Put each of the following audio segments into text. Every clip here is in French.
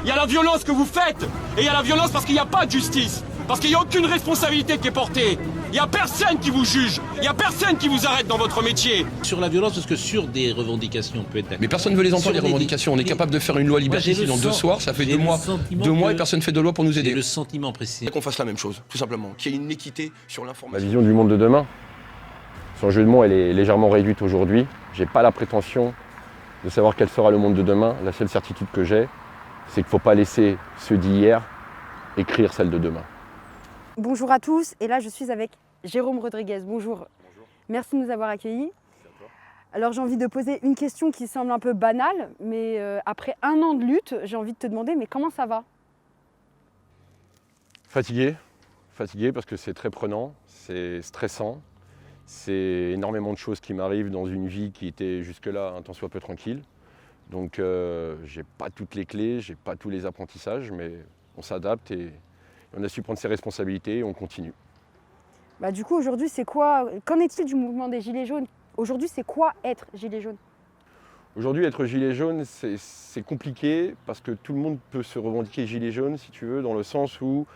Il y a la violence que vous faites. Et il y a la violence parce qu'il n'y a pas de justice. Parce qu'il n'y a aucune responsabilité qui est portée. Il n'y a personne qui vous juge. Il n'y a personne qui vous arrête dans votre métier. Sur la violence, parce que sur des revendications, on peut être d'accord. Mais personne ne veut les entendre, les revendications. On est capable de faire une loi liberticide en 2 soirs. Ça fait 2 mois. 2 mois et personne ne fait de loi pour nous aider. J'ai le sentiment précis. Qu'on fasse la même chose, tout simplement. Qu'il y ait une équité sur l'information. Ma vision du monde de demain, son jeu de mots, elle est légèrement réduite aujourd'hui. J'ai pas la prétention de savoir quel sera le monde de demain. La seule certitude que j'ai, c'est qu'il ne faut pas laisser ceux d'hier écrire celle de demain. Bonjour à tous, et là je suis avec Jérôme Rodriguez. Bonjour. Bonjour. Merci de nous avoir accueillis. Alors j'ai envie de poser une question qui semble un peu banale, mais après 1 an de lutte, j'ai envie de te demander, mais comment ça va? Fatigué parce que c'est très prenant, c'est stressant. C'est énormément de choses qui m'arrivent dans une vie qui était jusque-là un tant soit peu tranquille. Donc j'ai pas toutes les clés, j'ai pas tous les apprentissages, mais on s'adapte et on a su prendre ses responsabilités et on continue. Bah, du coup aujourd'hui c'est quoi? Qu'en est-il du mouvement des Gilets jaunes? Aujourd'hui c'est quoi être gilet jaune? Aujourd'hui être gilet jaune c'est compliqué parce que tout le monde peut se revendiquer gilet jaune si tu veux, dans le sens où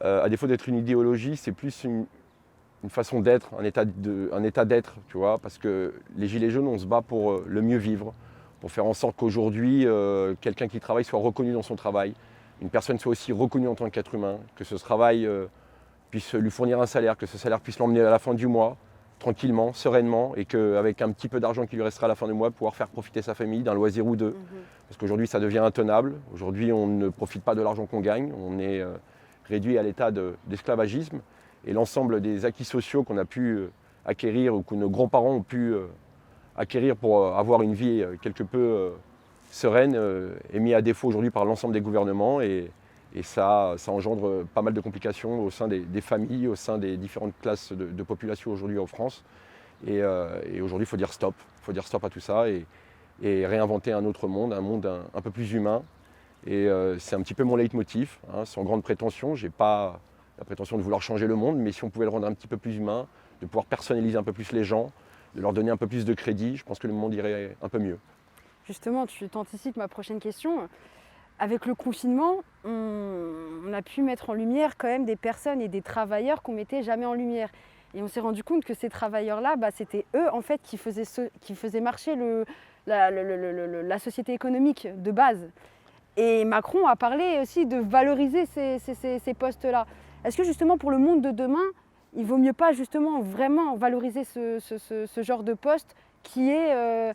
à défaut d'être une idéologie, c'est plus une façon d'être, un état d'être, tu vois, parce que les gilets jaunes, on se bat pour le mieux vivre, pour faire en sorte qu'aujourd'hui, quelqu'un qui travaille soit reconnu dans son travail, une personne soit aussi reconnue en tant qu'être humain, que ce travail puisse lui fournir un salaire, que ce salaire puisse l'emmener à la fin du mois, tranquillement, sereinement, et qu'avec un petit peu d'argent qui lui restera à la fin du mois, pouvoir faire profiter sa famille d'un loisir ou deux. Parce qu'aujourd'hui, ça devient intenable. Aujourd'hui, on ne profite pas de l'argent qu'on gagne, on est réduit à l'état d'esclavagisme. Et l'ensemble des acquis sociaux qu'on a pu acquérir ou que nos grands-parents ont pu acquérir pour avoir une vie quelque peu sereine est mis à défaut aujourd'hui par l'ensemble des gouvernements et ça engendre pas mal de complications au sein des familles, au sein des différentes classes de population aujourd'hui en France. Et aujourd'hui, il faut dire stop. Il faut dire stop à tout ça et réinventer un autre monde, un monde un peu plus humain. Et c'est un petit peu mon leitmotiv, hein, sans grande prétention. J'ai pas la prétention de vouloir changer le monde, mais si on pouvait le rendre un petit peu plus humain, de pouvoir personnaliser un peu plus les gens, de leur donner un peu plus de crédit, je pense que le monde irait un peu mieux. Justement, tu t'anticipes ma prochaine question. Avec le confinement, on a pu mettre en lumière quand même des personnes et des travailleurs qu'on mettait jamais en lumière. Et on s'est rendu compte que ces travailleurs-là, c'était eux en fait qui faisaient marcher la société économique de base. Et Macron a parlé aussi de valoriser ces postes-là. Est-ce que justement pour le monde de demain, il ne vaut mieux pas justement vraiment valoriser ce genre de poste qui est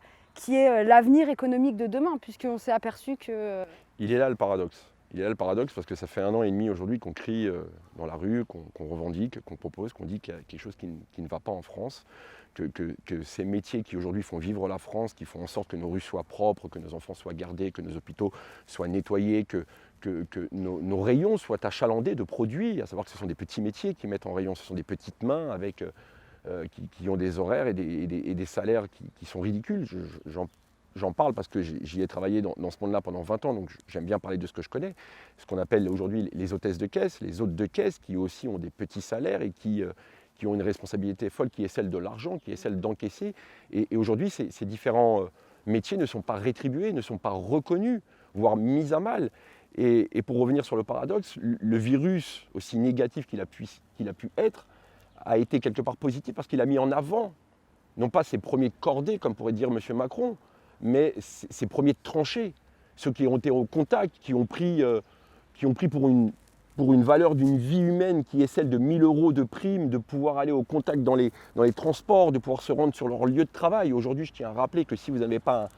l'avenir économique de demain, puisqu'on s'est aperçu que... Il est là le paradoxe. Il est là le paradoxe parce que ça fait 1 an et demi aujourd'hui qu'on crie dans la rue, qu'on revendique, qu'on propose, qu'on dit qu'il y a quelque chose qui ne va pas en France, que ces métiers qui aujourd'hui font vivre la France, qui font en sorte que nos rues soient propres, que nos enfants soient gardés, que nos hôpitaux soient nettoyés, que nos rayons soient achalandés de produits, à savoir que ce sont des petits métiers qui mettent en rayon, ce sont des petites mains avec, qui ont des horaires et des salaires qui sont ridicules. J'en parle parce que j'y ai travaillé dans ce monde-là pendant 20 ans, donc j'aime bien parler de ce que je connais. Ce qu'on appelle aujourd'hui les hôtesses de caisse, les hôtes de caisse qui aussi ont des petits salaires et qui ont une responsabilité folle qui est celle de l'argent, qui est celle d'encaisser. Et aujourd'hui, ces différents métiers ne sont pas rétribués, ne sont pas reconnus, voire mis à mal. Et pour revenir sur le paradoxe, le virus, aussi négatif qu'il a pu être, a été quelque part positif parce qu'il a mis en avant, non pas ses premiers cordés, comme pourrait dire M. Macron, mais ses premiers tranchés, ceux qui ont été au contact, qui ont pris pour une valeur d'une vie humaine qui est celle de 1 000 € de prime, de pouvoir aller au contact dans les transports, de pouvoir se rendre sur leur lieu de travail. Aujourd'hui, je tiens à rappeler que si vous n'avez pas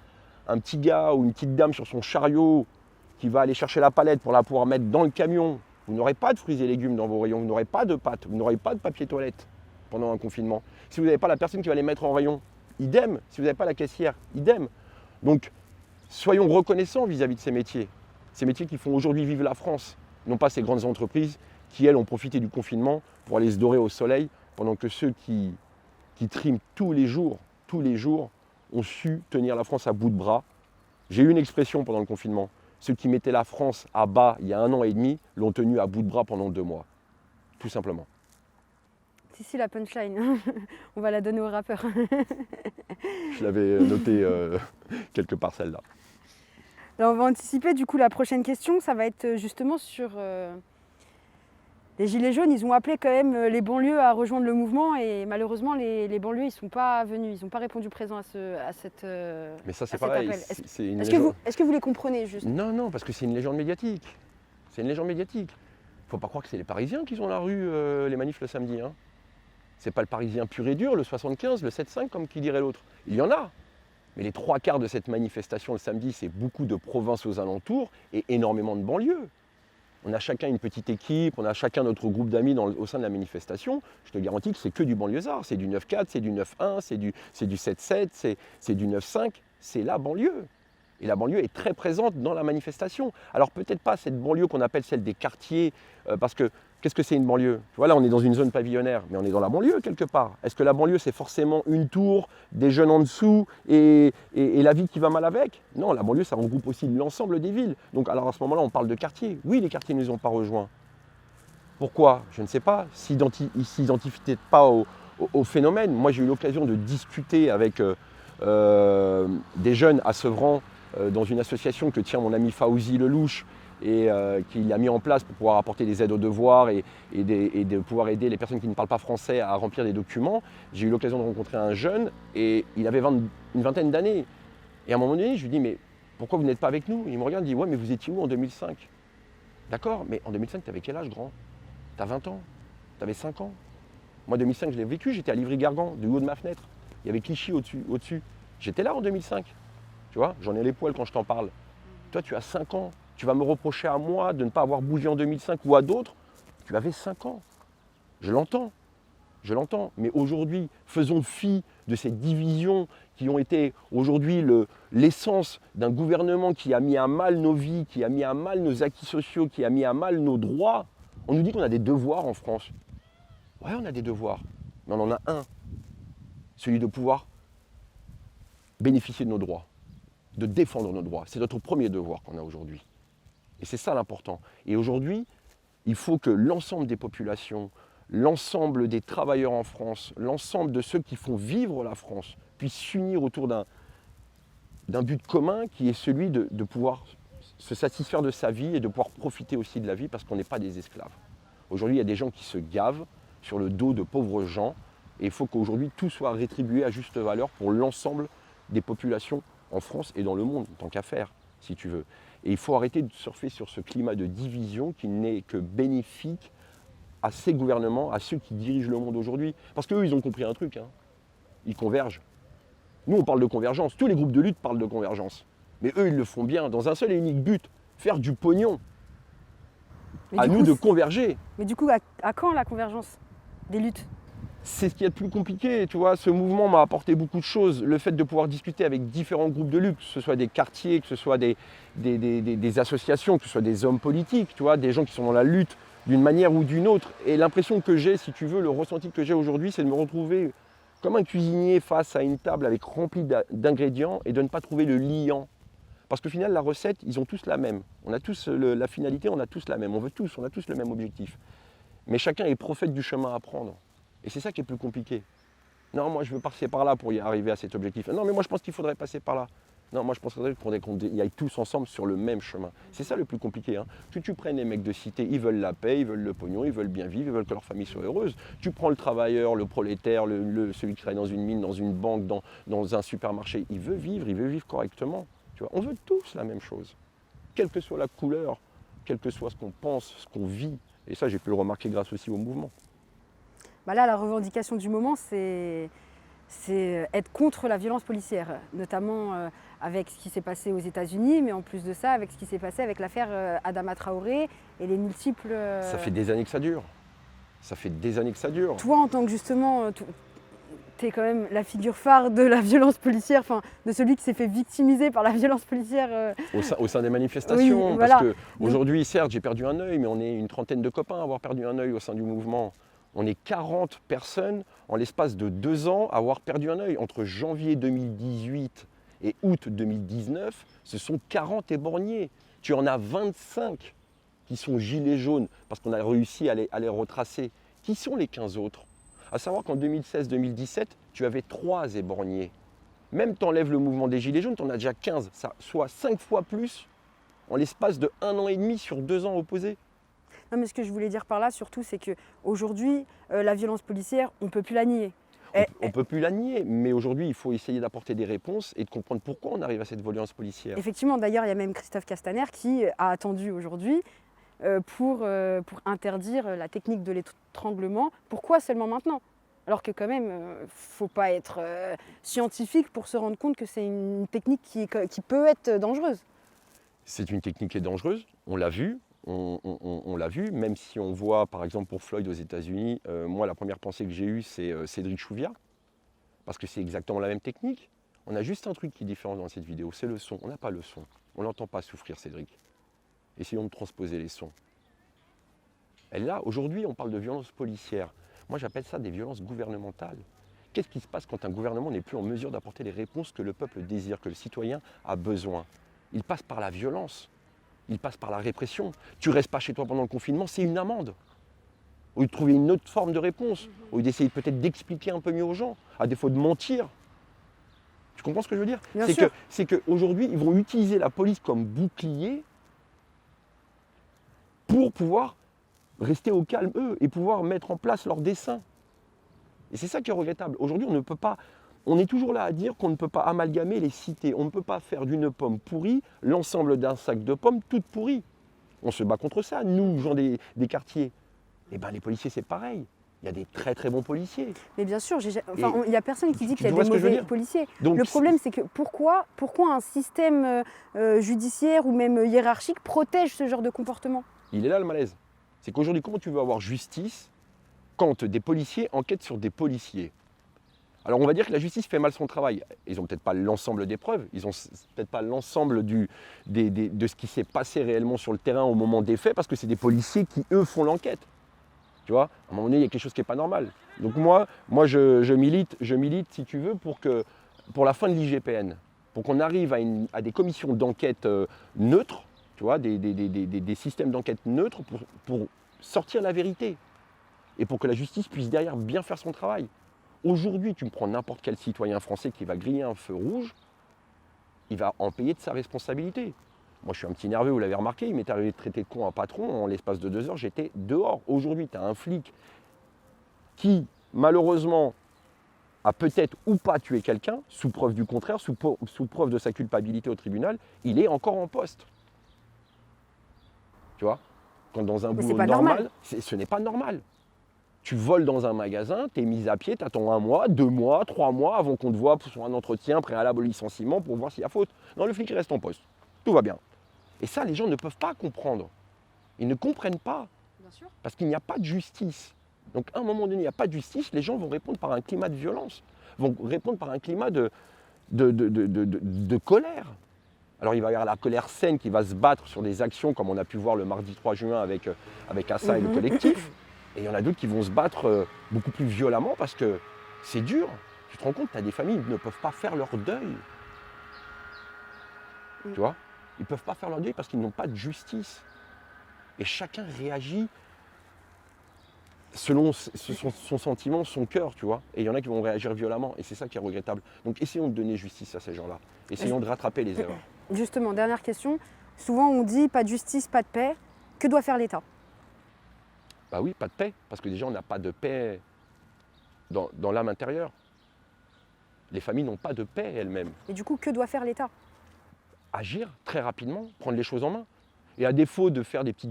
un petit gars ou une petite dame sur son chariot qui va aller chercher la palette pour la pouvoir mettre dans le camion, vous n'aurez pas de fruits et légumes dans vos rayons, vous n'aurez pas de pâtes, vous n'aurez pas de papier toilette pendant un confinement. Si vous n'avez pas la personne qui va les mettre en rayon, idem. Si vous n'avez pas la caissière, idem. Donc, soyons reconnaissants vis-à-vis de ces métiers qui font aujourd'hui vivre la France, non pas ces grandes entreprises qui, elles, ont profité du confinement pour aller se dorer au soleil, pendant que ceux qui triment tous les jours, ont su tenir la France à bout de bras. J'ai eu une expression pendant le confinement. Ceux qui mettaient la France à bas il y a 1 an et demi l'ont tenue à bout de bras pendant 2 mois. Tout simplement. Si, la punchline. On va la donner au rappeur. Je l'avais noté quelque part celle-là. Alors, on va anticiper du coup la prochaine question, ça va être justement sur les Gilets jaunes. Ils ont appelé quand même les banlieues à rejoindre le mouvement et malheureusement les banlieues ils ne sont pas venus, ils n'ont pas répondu présent à cette Mais ça, c'est cet pareil. appel. C'est une Est-ce légende. que vous les comprenez juste? Non, parce que c'est une légende médiatique. C'est une légende médiatique. Faut pas croire que c'est les Parisiens qui sont dans la rue, les manifs le samedi. Hein. C'est pas le Parisien pur et dur, le 75, le 7-5, comme qui dirait l'autre. Il y en a. Mais les 3/4 de cette manifestation le samedi, c'est beaucoup de provinces aux alentours et énormément de banlieues. On a chacun une petite équipe, on a chacun notre groupe d'amis au sein de la manifestation. Je te garantis que c'est que du banlieusard. C'est du 9-4, c'est du 9-1, c'est du 7-7, c'est du 9-5. C'est la banlieue. Et la banlieue est très présente dans la manifestation. Alors peut-être pas cette banlieue qu'on appelle celle des quartiers, parce que qu'est-ce que c'est une banlieue? Tu vois, là on est dans une zone pavillonnaire, mais on est dans la banlieue quelque part. Est-ce que la banlieue c'est forcément une tour, des jeunes en dessous et la vie qui va mal avec? Non, la banlieue ça regroupe aussi l'ensemble des villes. Donc alors à ce moment-là on parle de quartiers. Oui, les quartiers ne nous ont pas rejoints. Pourquoi? Je ne sais pas. Ils ne s'identifient peut-être pas au phénomène. Moi j'ai eu l'occasion de discuter avec des jeunes à Sevran, dans une association que tient mon ami Fauzi Lelouch et qu'il a mis en place pour pouvoir apporter des aides aux devoirs et de pouvoir aider les personnes qui ne parlent pas français à remplir des documents. J'ai eu l'occasion de rencontrer un jeune et il avait une vingtaine d'années. Et à un moment donné, je lui dis, mais pourquoi vous n'êtes pas avec nous? Il me regarde et dit, ouais, mais vous étiez où en 2005? D'accord, mais en 2005, tu avais quel âge, grand? Tu as 20 ans? Tu avais 5 ans? Moi, 2005, je l'ai vécu, j'étais à Livry-Gargan, du haut de ma fenêtre. Il y avait Clichy au-dessus. J'étais là en 2005. Tu vois, j'en ai les poils quand je t'en parle. Toi, tu as 5 ans. Tu vas me reprocher à moi de ne pas avoir bougé en 2005 ou à d'autres. Tu avais 5 ans. Je l'entends. Mais aujourd'hui, faisons fi de ces divisions qui ont été aujourd'hui l'essence d'un gouvernement qui a mis à mal nos vies, qui a mis à mal nos acquis sociaux, qui a mis à mal nos droits. On nous dit qu'on a des devoirs en France. Ouais, on a des devoirs. Mais on en a un. Celui de pouvoir bénéficier de nos droits, de défendre nos droits. C'est notre premier devoir qu'on a aujourd'hui. Et c'est ça l'important. Et aujourd'hui, il faut que l'ensemble des populations, l'ensemble des travailleurs en France, l'ensemble de ceux qui font vivre la France puissent s'unir autour d'un but commun qui est celui de pouvoir se satisfaire de sa vie et de pouvoir profiter aussi de la vie parce qu'on n'est pas des esclaves. Aujourd'hui, il y a des gens qui se gavent sur le dos de pauvres gens et il faut qu'aujourd'hui tout soit rétribué à juste valeur pour l'ensemble des populations en France et dans le monde, tant qu'à faire, si tu veux. Et il faut arrêter de surfer sur ce climat de division qui n'est que bénéfique à ces gouvernements, à ceux qui dirigent le monde aujourd'hui. Parce qu'eux, ils ont compris un truc, hein. Ils convergent. Nous, on parle de convergence. Tous les groupes de lutte parlent de convergence. Mais eux, ils le font bien, dans un seul et unique but, faire du pognon. À nous de converger. Mais du coup, à quand la convergence des luttes? C'est ce qui est le plus compliqué, tu vois. Ce mouvement m'a apporté beaucoup de choses. Le fait de pouvoir discuter avec différents groupes de lutte, que ce soit des quartiers, que ce soit des associations, que ce soit des hommes politiques, tu vois, des gens qui sont dans la lutte d'une manière ou d'une autre. Et l'impression que j'ai, si tu veux, le ressenti que j'ai aujourd'hui, c'est de me retrouver comme un cuisinier face à une table avec remplie d'ingrédients et de ne pas trouver le liant. Parce qu'au final, la recette, ils ont tous la même. On a tous la finalité, on a tous la même. On a tous le même objectif. Mais chacun est prophète du chemin à prendre. Et c'est ça qui est plus compliqué. Non, moi je veux passer par là pour y arriver à cet objectif. Non, mais moi je pense qu'il faudrait passer par là. Non, moi je pense qu'il faudrait qu'on y aille tous ensemble sur le même chemin. C'est ça le plus compliqué. Hein. Que tu prennes les mecs de cité, ils veulent la paix, ils veulent le pognon, ils veulent bien vivre, ils veulent que leur famille soit heureuse. Tu prends le travailleur, le prolétaire, celui qui travaille dans une mine, dans une banque, dans un supermarché, il veut vivre correctement. Tu vois, on veut tous la même chose. Quelle que soit la couleur, quel que soit ce qu'on pense, ce qu'on vit. Et ça, j'ai pu le remarquer grâce aussi au mouvement. Bah là, la revendication du moment, c'est être contre la violence policière, notamment avec ce qui s'est passé aux États-Unis, mais en plus de ça, avec ce qui s'est passé avec l'affaire Adama Traoré et les multiples... Ça fait des années que ça dure. Toi, en tant que justement, tu es quand même la figure phare de la violence policière, enfin de celui qui s'est fait victimiser par la violence policière. Au sein des manifestations, oui, voilà. Parce qu'aujourd'hui, certes, j'ai perdu un œil, mais on est une trentaine de copains à avoir perdu un œil au sein du mouvement. On est 40 personnes en l'espace de 2 ans à avoir perdu un œil. Entre janvier 2018 et août 2019, ce sont 40 éborgnés. Tu en as 25 qui sont gilets jaunes parce qu'on a réussi à les retracer. Qui sont les 15 autres? À savoir qu'en 2016-2017, tu avais 3 éborgnés. Même t'enlèves le mouvement des Gilets jaunes, t'en as déjà 15, ça, soit 5 fois plus en l'espace de 1 an et demi sur 2 ans opposés. Non, mais ce que je voulais dire par là, surtout, c'est qu'aujourd'hui, la violence policière, on ne peut plus la nier. On ne peut plus la nier, mais aujourd'hui, il faut essayer d'apporter des réponses et de comprendre pourquoi on arrive à cette violence policière. Effectivement, d'ailleurs, il y a même Christophe Castaner qui a attendu aujourd'hui pour interdire la technique de l'étranglement. Pourquoi seulement maintenant? Alors que quand même, il ne faut pas être scientifique pour se rendre compte que c'est une technique qui peut être dangereuse. C'est une technique qui est dangereuse, on l'a vu. On l'a vu, même si on voit par exemple pour Floyd aux États-Unis, moi la première pensée que j'ai eue c'est Cédric Chouviat, parce que c'est exactement la même technique. On a juste un truc qui est différent dans cette vidéo, c'est le son. On n'a pas le son, on l'entend pas souffrir Cédric. Essayons de transposer les sons. Et là, aujourd'hui, on parle de violence policière. Moi j'appelle ça des violences gouvernementales. Qu'est-ce qui se passe quand un gouvernement n'est plus en mesure d'apporter les réponses que le peuple désire, que le citoyen a besoin? Il passe par la violence. Il passe par la répression. Tu restes pas chez toi pendant le confinement, c'est une amende. Au lieu de trouver une autre forme de réponse, au lieu d'essayer peut-être d'expliquer un peu mieux aux gens, à défaut de mentir. Tu comprends ce que je veux dire? C'est qu'aujourd'hui, ils vont utiliser la police comme bouclier pour pouvoir rester au calme, eux, et pouvoir mettre en place leurs desseins. Et c'est ça qui est regrettable. Aujourd'hui, on ne peut pas... On est toujours là à dire qu'on ne peut pas amalgamer les cités. On ne peut pas faire d'une pomme pourrie l'ensemble d'un sac de pommes toutes pourries. On se bat contre ça, nous, gens des quartiers. Eh bien, les policiers, c'est pareil. Il y a des très très bons policiers. Mais bien sûr, il n'y a personne qui dit qu'il y a vois des ce que je veux mauvais dire? policiers. Donc, le problème, c'est que pourquoi un système judiciaire ou même hiérarchique protège ce genre de comportement? il est là le malaise. C'est qu'aujourd'hui, comment tu veux avoir justice quand des policiers enquêtent sur des policiers? Alors on va dire que la justice fait mal son travail. Ils n'ont peut-être pas l'ensemble des preuves, ils n'ont peut-être pas l'ensemble de ce qui s'est passé réellement sur le terrain au moment des faits, parce que c'est des policiers qui, eux, font l'enquête. Tu vois, à un moment donné, il y a quelque chose qui n'est pas normal. Donc moi je milite, si tu veux, pour la fin de l'IGPN, pour qu'on arrive à des commissions d'enquête neutres, tu vois, des systèmes d'enquête neutres pour sortir la vérité et pour que la justice puisse derrière bien faire son travail. Aujourd'hui, tu me prends n'importe quel citoyen français qui va griller un feu rouge, il va en payer de sa responsabilité. Moi, je suis un petit nerveux, vous l'avez remarqué, il m'est arrivé de traiter de con un patron, en l'espace de 2 heures, j'étais dehors. Aujourd'hui, tu as un flic qui, malheureusement, a peut-être ou pas tué quelqu'un, sous preuve du contraire, sous preuve de sa culpabilité au tribunal, il est encore en poste. Tu vois? Quand dans un boulot normal, ce n'est pas normal. Tu voles dans un magasin, tu es mis à pied, tu attends 1 mois, 2 mois, 3 mois avant qu'on te voie sur un entretien préalable au licenciement pour voir s'il y a faute. Non, le flic reste en poste. Tout va bien. Et ça, les gens ne peuvent pas comprendre. Ils ne comprennent pas. Bien sûr. Parce qu'il n'y a pas de justice. Donc à un moment donné, il n'y a pas de justice, les gens vont répondre par un climat de violence, vont répondre par un climat de colère. Alors il va y avoir la colère saine qui va se battre sur des actions comme on a pu voir le mardi 3 juin avec Assa et le collectif. Et il y en a d'autres qui vont se battre beaucoup plus violemment parce que c'est dur. Tu te rends compte, tu as des familles qui ne peuvent pas faire leur deuil. Tu vois? Ils ne peuvent pas faire leur deuil parce qu'ils n'ont pas de justice. Et chacun réagit selon son sentiment, son cœur, tu vois. Et il y en a qui vont réagir violemment. Et c'est ça qui est regrettable. Donc essayons de donner justice à ces gens-là. Essayons de rattraper les erreurs. Justement, dernière question. Souvent on dit pas de justice, pas de paix. Que doit faire l'État? Bah oui, pas de paix, parce que déjà on n'a pas de paix dans l'âme intérieure. Les familles n'ont pas de paix elles-mêmes. Et du coup, que doit faire l'État? Agir très rapidement, prendre les choses en main. Et à défaut de faire des petites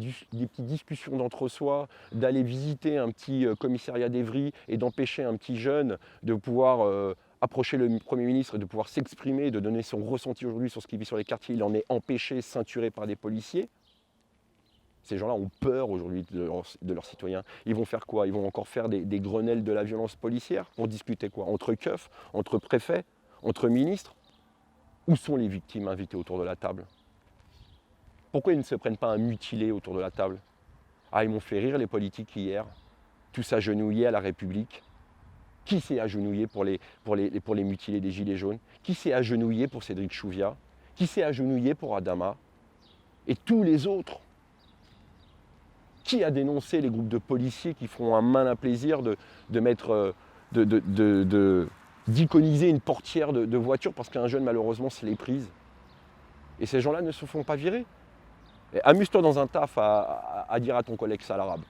discussions d'entre-soi, d'aller visiter un petit commissariat d'Evry et d'empêcher un petit jeune de pouvoir approcher le Premier ministre et de pouvoir s'exprimer, de donner son ressenti aujourd'hui sur ce qu'il vit sur les quartiers, il en est empêché, ceinturé par des policiers. Ces gens-là ont peur aujourd'hui de leurs citoyens. Ils vont faire quoi? Ils vont encore faire des Grenelles de la violence policière pour discuter quoi? Entre keufs, entre préfets, entre ministres? Où sont les victimes invitées autour de la table? Pourquoi ils ne se prennent pas un mutilé autour de la table? Ah, ils m'ont fait rire les politiques hier, tous agenouillés à la République. Qui s'est agenouillé pour les mutilés des Gilets jaunes? Qui s'est agenouillé pour Cédric Chouviat? Qui s'est agenouillé pour Adama? Et tous les autres? Qui a dénoncé les groupes de policiers qui font un malin plaisir de d'iconiser une portière de voiture parce qu'un jeune malheureusement se l'est prise. Et ces gens-là ne se font pas virer. Et amuse-toi dans un taf à dire à ton collègue sale arabe.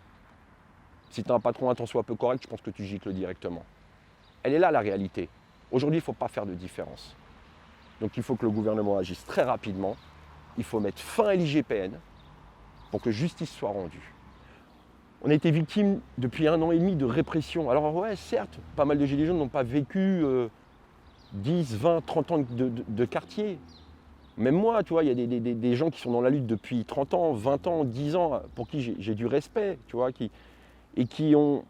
Si tu as un patron un tant soit peu correct, je pense que tu gicles directement. Elle est là la réalité. Aujourd'hui, il ne faut pas faire de différence. Donc il faut que le gouvernement agisse très rapidement. Il faut mettre fin à l'IGPN pour que justice soit rendue. On a été victime depuis 1 an et demi de répression. Alors ouais, certes, pas mal de gilets jaunes n'ont pas vécu 10, 20, 30 ans de quartier. Même moi, tu vois, il y a des gens qui sont dans la lutte depuis 30 ans, 20 ans, 10 ans, pour qui j'ai du respect, tu vois, et qui ont...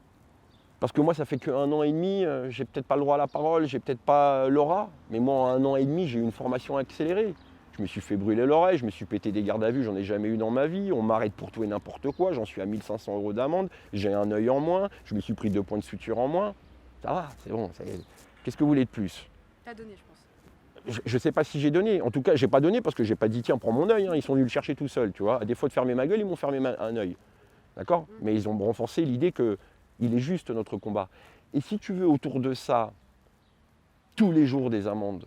Parce que moi, ça fait que 1 an et demi, j'ai peut-être pas le droit à la parole, j'ai peut-être pas l'aura, mais moi, en 1 an et demi, j'ai eu une formation accélérée. Je me suis fait brûler l'oreille, je me suis pété des gardes à vue, j'en ai jamais eu dans ma vie. On m'arrête pour tout et n'importe quoi, j'en suis à 1 500 € d'amende, j'ai un œil en moins, je me suis pris 2 points de suture en moins. Ça va, c'est bon. Qu'est-ce que vous voulez de plus? T'as donné, je pense. Je ne sais pas si j'ai donné. En tout cas, j'ai pas donné parce que j'ai pas dit tiens, prends mon œil. Hein. Ils sont venus le chercher tout seuls, tu vois. À défaut de fermer ma gueule, ils m'ont fermé un œil. D'accord? Mais ils ont renforcé l'idée qu'il est juste notre combat. Et si tu veux, autour de ça, tous les jours des amendes,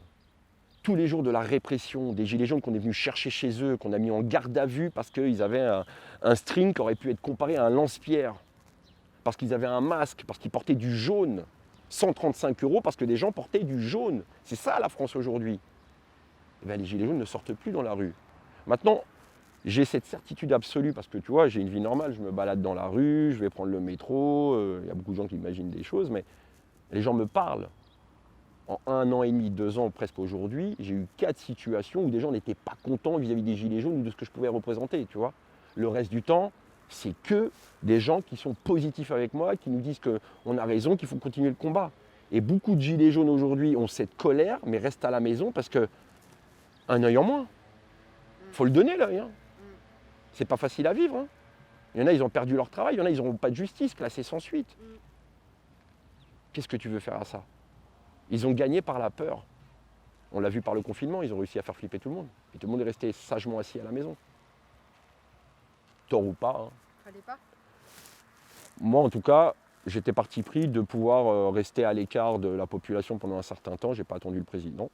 tous les jours de la répression, des gilets jaunes qu'on est venu chercher chez eux, qu'on a mis en garde à vue parce qu'ils avaient un string qui aurait pu être comparé à un lance-pierre, parce qu'ils avaient un masque, parce qu'ils portaient du jaune. 135 € parce que des gens portaient du jaune. C'est ça la France aujourd'hui. Eh bien, les gilets jaunes ne sortent plus dans la rue. Maintenant, j'ai cette certitude absolue parce que tu vois, j'ai une vie normale, je me balade dans la rue, je vais prendre le métro, il y a beaucoup de gens qui imaginent des choses, mais les gens me parlent. En 1 an et demi, 2 ans, presque aujourd'hui, j'ai eu 4 situations où des gens n'étaient pas contents vis-à-vis des gilets jaunes ou de ce que je pouvais représenter, tu vois. Le reste du temps, c'est que des gens qui sont positifs avec moi, qui nous disent qu'on a raison, qu'il faut continuer le combat. Et beaucoup de gilets jaunes aujourd'hui ont cette colère, mais restent à la maison parce que un œil en moins. Faut le donner l'œil. Hein. C'est pas facile à vivre. Hein. Il y en a, ils ont perdu leur travail, il y en a, ils n'auront pas de justice, classés sans suite. Qu'est-ce que tu veux faire à ça? Ils ont gagné par la peur. On l'a vu par le confinement, ils ont réussi à faire flipper tout le monde. Et tout le monde est resté sagement assis à la maison. Tort ou pas. Hein. Fallait pas. Moi, en tout cas, j'étais parti pris de pouvoir rester à l'écart de la population pendant un certain temps. Je n'ai pas attendu le président.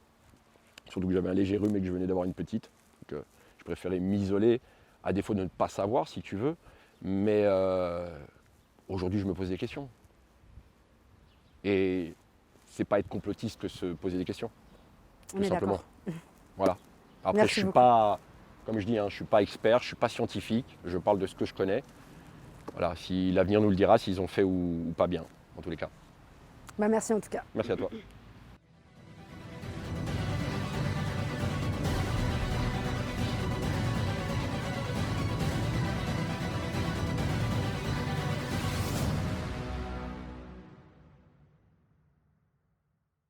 Surtout que j'avais un léger rhume et que je venais d'avoir une petite. Donc, je préférais m'isoler, à défaut de ne pas savoir, si tu veux. Mais aujourd'hui, je me pose des questions. Et c'est pas être complotiste que se poser des questions. On Tout est simplement. d'accord. Voilà. Après, Merci je suis beaucoup. pas, comme je dis, hein, je suis pas expert, je suis pas scientifique. Je parle de ce que je connais. Voilà, si l'avenir nous le dira, s'ils ont fait ou pas bien, en tous les cas. Bah, merci en tout cas. Merci à toi.